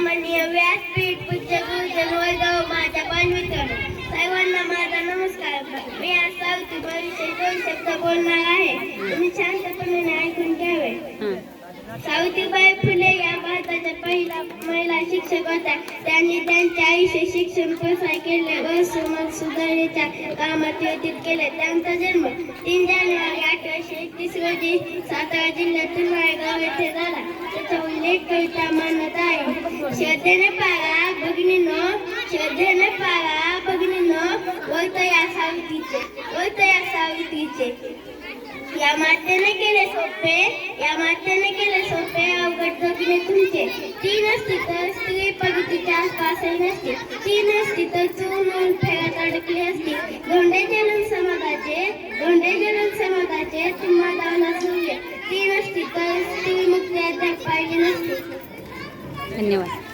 सन्माननीय व्यासपीठ पूज्य गुरुजन वैभव माझ्या बालमित्रांनो, सर्वांना माझा नमस्कार. मी आज सावित्रीबाईविषयी 2 शब्द बोलणार आहे. तुम्ही शांतपणे ऐकून घ्यावे. सावित्रीबाई फुले या भारताच्या पहिल्या महिला शिक्षक होत्या. त्यांनी त्यांचे आयुष्य शिक्षण प्रसार केले व समाज सुधारणेच्या कामात व्यतीत केले. त्यांचा जन्म 3 जानेवारी 1831 रोजी सातारा जिल्ह्यातील माळेगाव येथे झाला. त्याचा उल्लेख कविता मानत आहे. श्रद्धेने पारा भगिनीनो, श्रद्धेने पारा भगिनीनो, वर्त या सावित्रीचे. या मातेने केले सोपे अवघड जगणे तुमचे. ती नसती तर स्त्री प्रगतीच्या आसपासही नसती. ती नसती तर चून फेऱ्यात अडकली असती. धोंडे जलन समाजाचे तुम्हा दाना सूर्य. ती नसती तर स्त्री मुक्ती अद्याप पाहिली नसती. धन्यवाद.